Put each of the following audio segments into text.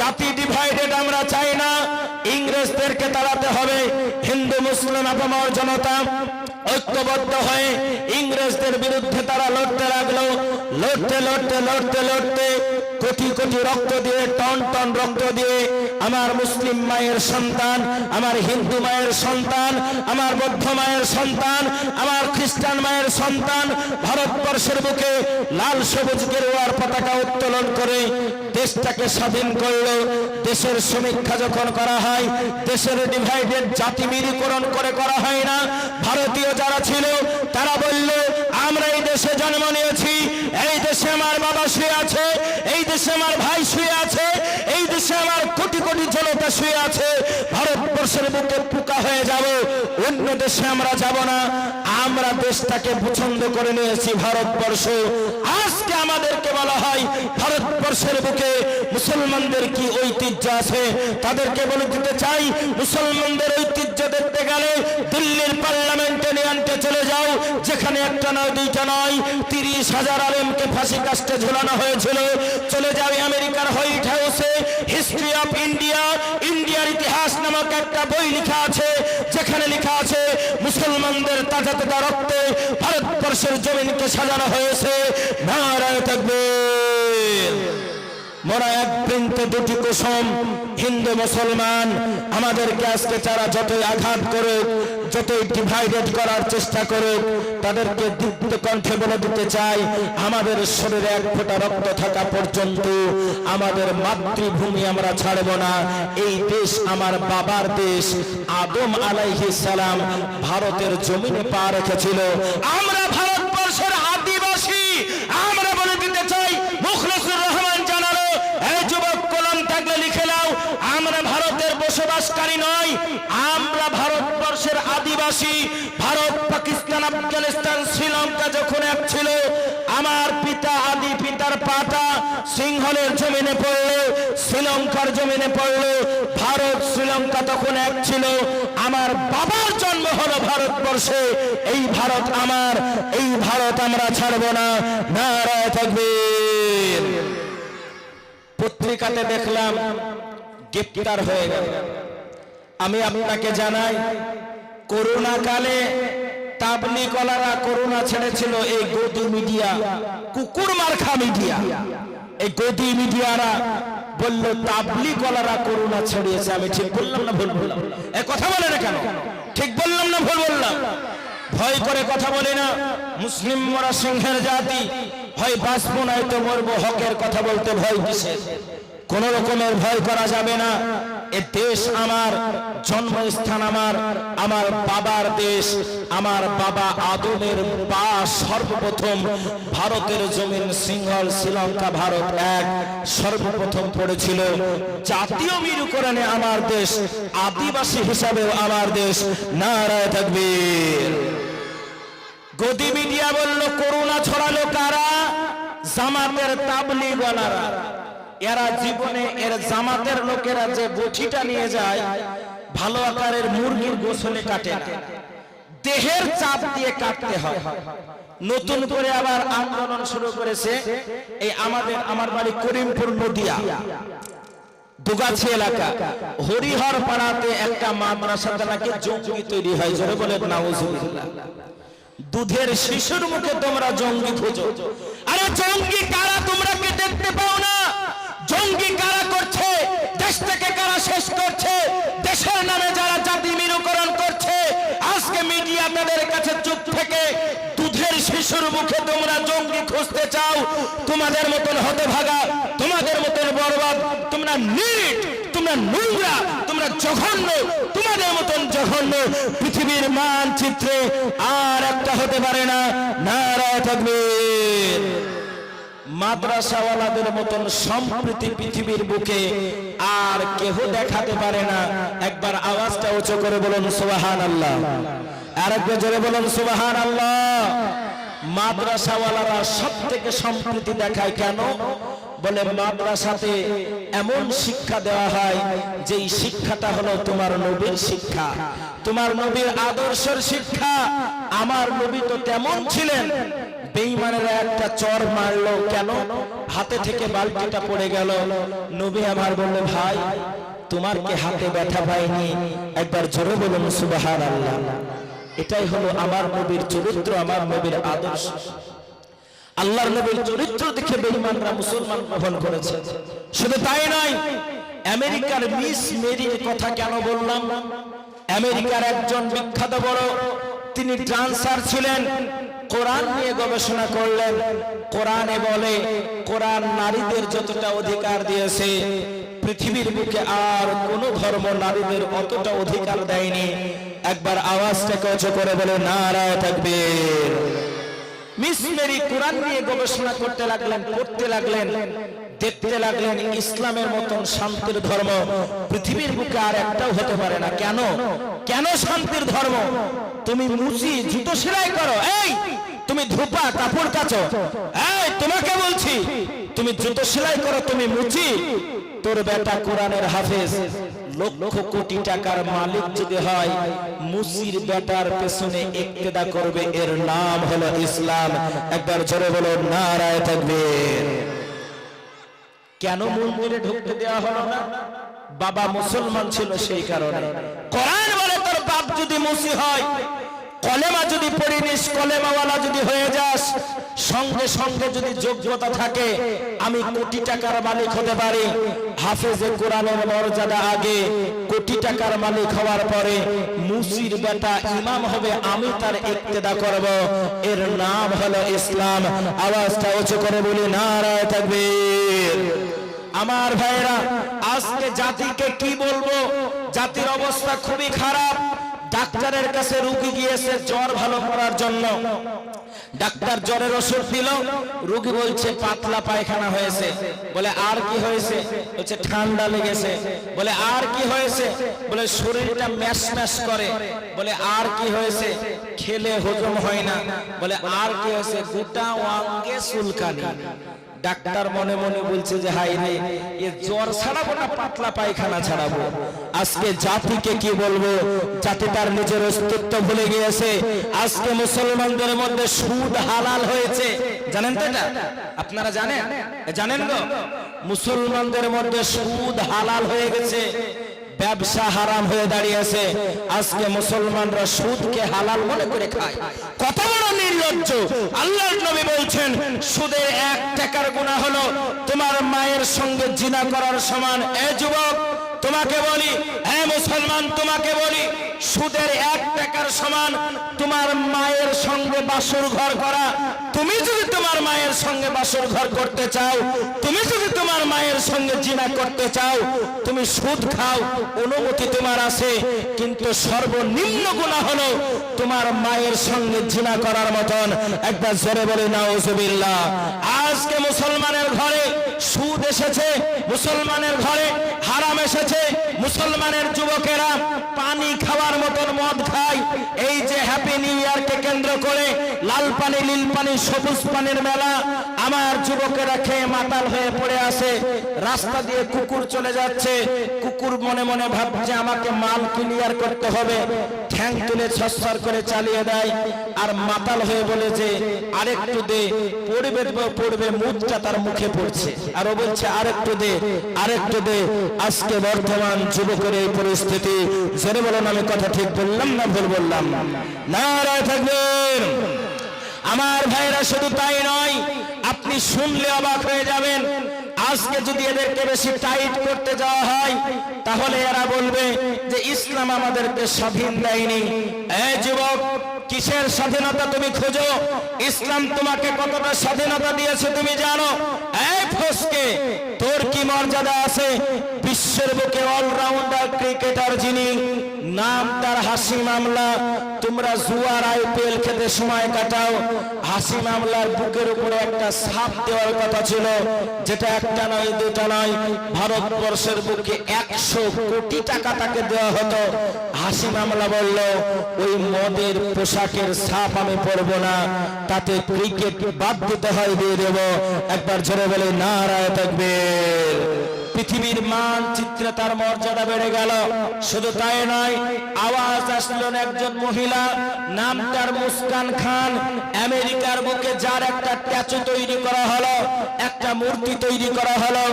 জাতি ডিভাইডেড আমরা চাই না। ইংরেজদেরকে তাড়াতে হবে। হিন্দু মুসলিম আপামর জনতা ঐক্যবদ্ধ হয়ে ইংরেজদের বিরুদ্ধে তারা লড়তে লাগলো। লড়তে লড়তে লড়তে লড়তে কোটি কোটি রক্ত দিয়ে, টন টন রক্ত দিয়ে আমার মুসলিম মায়ের সন্তান, আমার হিন্দু মায়ের সন্তান, আমার বৌদ্ধ মায়ের সন্তান, আমার খ্রিস্টান মায়ের সন্তান ভারতবর্ষের বুকে লাল সবুজ গেরুয়ার পতাকা উত্তোলন করে দেশটাকে স্বাধীন করলো। দেশের সমীক্ষা যখন করা হয়, দেশের ডিভাইডেড জাতি বিলীকরণ করে করা হয় না। ভারতীয় যারা ছিল তারা বলল, আমরা এই দেশে জন্ম নিয়েছি, এই দেশে আমার বাবা শুয়ে আছে, এই দেশে আমার ভাই শুয়ে আছে, এই দেশে আমার কোটি কোটি জনতা শুয়ে আছে। ভারতবর্ষের বুকে পোকা হয়ে যাব, অন্য দেশে আমরা যাব না। আমরা দেশটাকে পছন্দ করে নিয়েছি ভারতবর্ষ। আজকে আমাদেরকে বলা হয় ভারতবর্ষের বুকে মুসলমানদের কি ঐতিহ্য আছে, তাদেরকে বলে দিতে চাই, মুসলমানদের ঐতিহ্য দেখতে গেলে দিল্লির পার্লামেন্টে নিয়ে আনতে চলে যাও, যেখানে একটা নয় দুইটা নয় 30,000 আলেমকে ফাঁসি কাস্টে ঝুলানো হয়েছিল। চলে যাও আমেরিকার হোয়াইট হাউসে, হিস্ট্রি অফ ইন্ডিয়া, ইন্ডিয়ার ইতিহাস নামক একটা বই লেখা আছে, যেখানে লেখা আছে মুসলমানদের তাজা তাজা রক্তে ভারতবর্ষের জমিনকে সাজানো হয়েছে। নারায়ে তাকবীর। মোরা এক বৃন্তে দুটি কুসুম, হিন্দু মুসলমান। আমাদেরকে আজকে তারা যতই আঘাত করুক, যতই ডিভাইডেড করার চেষ্টা করুক, তাদেরকে দীপ্ত কণ্ঠে বলে দিতে চাই, আমাদের শরীরে এক ফোঁটা রক্ত থাকা পর্যন্ত আমাদের মাতৃভূমি আমরা ছাড়ব না। এই দেশ আমার বাবার দেশ। আদম আলাইহিস সালাম ভারতের জমিনে পা রেখেছিল। আমরা ভারতবর্ষের আদিবাসী। আমরা বলে দিতে চাই, মুখলেসুর রহমান জানালো, এই যুবক কলম থাকলে লিখে নাও, আমরা ভারতের বসবাসকারী নয়, আমরা ভারতবর্ষের আদিবাসী। ভারত, পাকিস্তান, আফগানিস্তান, শ্রীলঙ্কা যখন এক ছিল, আমার পিতা আদি পিতার পাটা সিংহলের জমিনে পড়লো, শ্রীলঙ্কার জমিনে পড়লো। ভারত শ্রীলঙ্কা তখন এক ছিল। আমার বাবার জন্ম হলো ভারতবর্ষে। এই ভারত আমার, এই ভারত আমরা ছাড়ব না। নারায়ে তাকবীর। পত্রিকাতে দেখলাম গ্রেফতার হয়ে গেল। আমি আপনাকে জানাই, করোনা কালে তাবলীগওয়ালারা করোনা ছেড়েছিল। এই গদি মিডিয়া, কুকুর মার্কা মিডিয়া, এই গদি মিডিয়ারা বলল তাবলীগওয়ালারা করোনা ছড়িয়েছে। আমি ঠিক বললাম না ভুল বললাম? এই কথা বলে না কেন? ঠিক বললাম না ভুল বললাম? ভয় করে কথা বলে না। মুসলিম মোরা সিংহের জাতি, হয় বাঁচবো নয়তো মরবো। হকের কথা বলতে ভয় কিসের? কোন রকমের ভয় করা যাবে না। এ দেশ আমার, জন্মস্থান আমার, আমার বাবার দেশ। আমার বাবা আদমের পা সর্বপ্রথম ভারতের জমিন, সিংহল, শ্রীলঙ্কা, ভারত এক সর্বপ্রথম পড়েছিল। জাতীয় মেরুকরণে আমার দেশ, আদিবাসী হিসাবেও আমার দেশ। নারায়ে তাকবীর। গদি মিডিয়া বলল করোনা ছড়ালো কারা? জামাতের তাবলীগওয়ালারা। এরা জীবনে এর জামাতের লোকেরা যে বটিটা নিয়ে যায়, ভালো আকারের মুরগির গোসলে কাটে না, দেহের চাপ দিয়ে কাটতে হয়। নতুন করে আবার আন্দোলন শুরু করেছে। এই আমার বাড়ি করিমপুর নদিয়া দুগাছি এলাকা, হরিহর পাড়াতে একটা মাদ্রাসাতে নাকি জঙ্গি তৈরি হয়। জোরে বলে নাউজুবিল্লাহ। দুধের শিশুর মুখে তোমরা জঙ্গি খোঁজো। আরে জঙ্গি কারা তোমরা কি দেখতে পাও না? জঙ্গি কারা করছে? দেশ থেকে কারা শেষ করছে? দেশের নামে যারা জাতি মেরুকরণ করছে। আজকে মিডিয়া তাদের কাছে চুপ থেকে দুধের শিশুর মুখে তোমরা জঙ্গি খুঁজতে চাও। তোমাদের মতন হতভাগা, তোমাদের মতন বরবাদ, তোমরা নিট, তোমরা নোংরা, তোমরা জঘন্য, তোমাদের মতন জঘন্য পৃথিবীর মানচিত্রে আর একটা হতে পারে না। নারায়ে তাকবীর। মাদ্রাসাওয়ালাদের মতন সম্প্রীতি পৃথিবীর বুকে আর কেহ দেখাতে পারে না। একবার আওয়াজটা উঁচু করে বলুন সুবহানাল্লাহ। আরেকবার জোরে বলুন সুবহানাল্লাহ। মাদ্রাসাওয়ালারা সব থেকে সম্প্রীতি দেখায় কেন? বলে মাদ্রাসাতে এমন শিক্ষা দেওয়া হয় যেই শিক্ষাটা হলো তোমার নবীর শিক্ষা, তোমার নবীর আদর্শের শিক্ষা। আমার নবী তো তেমন ছিলেন। বেঈমানেরা একটা চর মারলো কেন? হাতে থেকে বালতিটা পড়ে গেল। নবী আমার বলল, ভাই তোমার কি হাতে ব্যথা পায়নি? একবার জোরে বলুন সুবহানাল্লাহ। এটাই হলো আমার নবীর চরিত্র, আমার নবীর আদর্শ। আল্লাহর নবীর চরিত্র দেখে বেঈমানরা মুসলমান গ্রহণ করেছে। শুধু তাই নয়, আমেরিকার মিস মেরির কথা কেন বললাম? আমেরিকার একজন বিখ্যাত বড়, তিনি ট্রান্সার ছিলেন, কোরআন নিয়ে গবেষণা করলেন। কোরআনে বলে, কোরআন নারীদের যতটা অধিকার দিয়েছে পৃথিবীর বুকে আর কোন ধর্ম নারীদের অতটা অধিকার দেয়নি। একবার আওয়াজটাকে উঁচু করে বলে নারায়ে তাকবীর। মিস মেরি কোরআন নিয়ে গবেষণা করতে লাগলেন, পড়তে লাগলেন, দেখতে লাগলেন ইসলামের মতন শান্তির ধর্ম পৃথিবীর বুকে আর একটাও হতে পারে না। কেন? কেন শান্তির ধর্ম? তুমি মুচি জুতো সেলাই করো, এই তুমি ধোপা কাপড় কাচো, এই তোমাকে বলছি তুমি জুতো সেলাই করো, তুমি মুচি, তোর বেটা কোরআনের হাফেজ লক্ষ কোটি টাকার মালিক যদি হয়, মুসির বেটার পেছনে ইক্তেদা করবে, এর নাম হলো ইসলাম। একবার জোরে বলো নারায়ে তাকবীর। কেন মন্দিরে ঢুকতে দেওয়া হলো না? বাবা মুসলমান ছিল সেই কারণে। কোরআন বলে, তোর বাপ যদি মুসি হয়, কলেমা যদি পড়িনিস, কলেমাওয়ালা যদি হয়ে যাস, সঙ্গে সঙ্গে যদি যোগ্যতা থাকে, আমি কোটি টাকার মালিক হতে পারি। হাফেজে কোরআনের মর্যাদা আগে, কোটি টাকার মালিক হওয়ার পরে মুসির বেটা ইমাম হবে, আমি তার ইক্তেদা করব, এর নাম হলো ইসলাম। আওয়াজটা উঁচু করে বলি নারায়ে তাকবীর। আমার ভাইরা, আজকে জাতিকে কি বলবো? জাতির অবস্থা খুবই খারাপ। ডাক্তারের কাছে রোগী গিয়েছে জ্বর ভালো করার জন্য, ডাক্তার জ্বরের ওষুধ দিল, রোগী বলছে পাতলা পায়খানা হয়েছে। বলে আর কি হয়েছে? বলছে ঠান্ডা লেগেছে। বলে আর কি হয়েছে? বলে শরীরটা ম্যাশ ম্যাশ করে। বলে আর কি হয়েছে? খেলে হজম হয় না। বলে আর কি হয়েছে? গোটা অঙ্গে চুলকানি। ডাক্তার মনে মনে বলছে যে হাই রে, এ জ্বর ছাড়াবো না পাতলা পায়খানা ছাড়াবো? আজকে জাতিকে কি বলবো? জাতি তার নিজের অস্তিত্ব ভুলে গিয়েছে। আজকে মুসলমানদের মধ্যে সুদ হালাল হয়েছে, জানেন তো? এটা আপনারা জানেন? জানেন গো, মুসলমানদের মধ্যে সুদ হালাল হয়ে গেছে, ব্যবসা হারাম হয়ে দাঁড়িয়েছে। আজকে মুসলমানরা সুদকে হালাল মনে করে খায়। কত বড় নির্লজ্জ! আল্লাহর নবী বলছেন, সুদের 1 টাকার গুনাহ হলো তোমার মায়ের সঙ্গে জিনা করার সমান। এ যুবক, তোমাকে বলি, হে মুসলমান, তোমাকে বলি, সুদের 1 টাকার সমান তোমার মায়ের সঙ্গে বাসর ঘর করা। তুমি যদি তোমার মায়ের সঙ্গে বাসর ঘর করতে চাও, তুমি যদি তোমার মায়ের সঙ্গে জিনা করতে চাও, তুমি সুদ খাও, অনুমতি তোমার আছে, কিন্তু সর্বনিম্ন গুনাহ হলো তোমার মায়ের সঙ্গে জিনা করার মতন। একবার জোরে বলে নাউজুবিল্লাহ। আজকে মুসলমানের ঘরে সুদ এসেছে, মুসলমানের ঘরে হারাম এসেছে। মুসলমানের যুবকেরা পানি খাওয়ার মতন মদ খায়। এই যে হ্যাপি নিউ ইয়ারকে কেন্দ্র করে লাল পানি, নীল পানি, সবুজ পানির মেলা, আমার যুবকেরা খেয়ে মাতাল হয়ে পড়ে আছে। রাস্তা দিয়ে কুকুর চলে যাচ্ছে, কুকুর মনে মনে ভাবছে আমাকে মাল ক্লিয়ার করতে হবে, ঠ্যাং তুলে ছটছট করে চালিয়ে দেয়। আর মাতাল হয়ে বলে যে আরেকটু দে, পড়বে পড়বে, মুখটা তার মুখে পড়ছে, আর ও বলছে আরেকটু দে, আরেকটু দে। আজকে বর্তমান যুবকের এই পরিস্থিতি। জোরে বলুন, আমি কথা ঠিক বললাম না ভুল বললাম? নারায়ে তাকবীর। আমার ভাইরা, শুধু তাই নয়, আপনি শুনলে অবাক হয়ে যাবেন। আজকে যদি এদেরকে বেশি টাইট করতে যাওয়া হয়, তাহলে এরা বলবে যে ইসলাম আমাদেরকে স্বাধীন দেয়নি। এই যুবক, কিসের স্বাধীনতা তুমি খোঁজো? ইসলাম তোমাকে কতটা স্বাধীনতা দিয়েছে তুমি জানো? এই ফসকে, তোর কি মর্যাদা আছে? বিশ্বের বুকে অলরাউন্ডার ক্রিকেটার যিনি, নাম তার হাসিম আমলা। তোমরা জুয়ার IPL খেতে সময় কাটাও। হাসিম আমলার বুকের উপরে একটা ছাপ দেওয়ার কথা ছিল, যেটা একটা নয়, দুটা নয়, ভারতবর্ষের বুকে 100 কোটি টাকা তাকে দেওয়া হতো। হাসিম আমলা বলল, ওই মদের পোশাকের ছাপ আমি পরবো না, তাতে ক্রিকেট বাদ দিতে হয়, দিয়ে দেব। একবার জোরে বলে নারায়ে তাকবীর। পৃথিবীর মানচিত্রে তার মর্যাদা বেড়ে গেল। শুধু তাই নয়, আওয়াজ আসলো একজন মহিলা, নাম তার মুস্কান খান। আমেরিকার বুকে যার একটা স্ট্যাচু তৈরি করা হলো, একটা মূর্তি তৈরি করা হলো,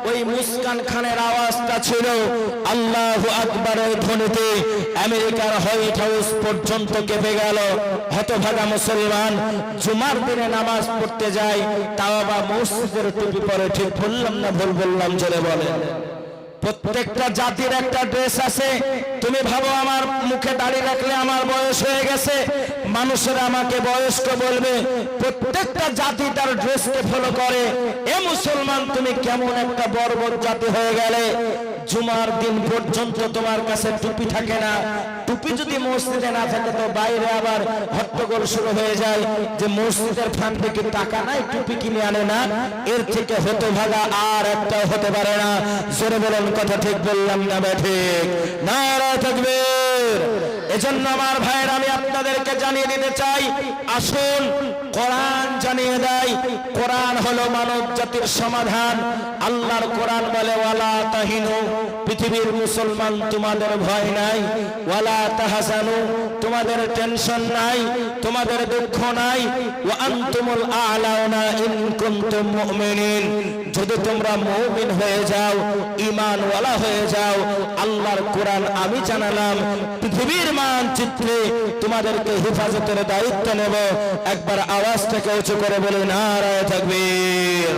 ওই মুস্কান খানের আওয়াজটা ছিল আল্লাহু আকবারের ধ্বনিতে আমেরিকার হোয়াইট হাউস পর্যন্ত কেঁপে গেল। হতভাগা মুসলমান জুমার দিনে নামাজ পড়তে যায়, তাও আবার মসজিদের টুপি পরে। ঠিক বললাম না ভুল বললাম? জোরে বলেন। প্রত্যেকটা জাতির একটা ড্রেস আছে। তুমি ভাবো আমার মুখে দাড়ি রাখলে আমার বয়স হয়ে গেছে, মানুষেরা আমাকে বয়স্ক বলবে। প্রত্যেকটা জাতি তার ড্রেসকে ফলো করে। এ মুসলমান, তুমি কেমন একটা বর্বর জাতি হয়ে গেলে? জুমার দিন পর্যন্ত তোমার কাছে টুপি থাকে না। টুপি যদি মসজিদে না থাকে তো বাইরে আবার হট্টগোল শুরু হয়ে যায় যে মসজিদের ফান্ডে কি টাকা নাই, টুপি কিনে আনে না। এর থেকে হতভাগা আর একটা হতে পারে না। জোরে বলেন, কথা ঠিক বললাম না ঠিক? নারা তাকবীর। এজন্য আমার ভাইয়ের আমি আপনাদেরকে জানিয়ে দিতে চাই, আসুন কোরআন জানিয়ে দেয়। কোরআন হলো মানব জাতির সমাধান। আল্লাহর কোরআন বলে ওয়ালা তাহিনু, পৃথিবীর মুসলমান তোমাদের ভয় নাই, ওয়ালা তাহজানু, তোমাদের টেনশন নাই, তোমাদের দুঃখ নাই, ওয়া আনতুমুল আ'লাউনা ইন কুনতুম মুমিনিন, যদি তোমরা মুমিন হয়ে যাও, ঈমানওয়ালা হয়ে যাও। আল্লাহর কোরআন আমি জানালাম, পৃথিবীর মানচিত্রে তোমাদেরকে হেফাজতের দায়িত্ব নেব। একবার আওয়াজটাকে উঁচু করে বলে নারায়ে তাকবীর।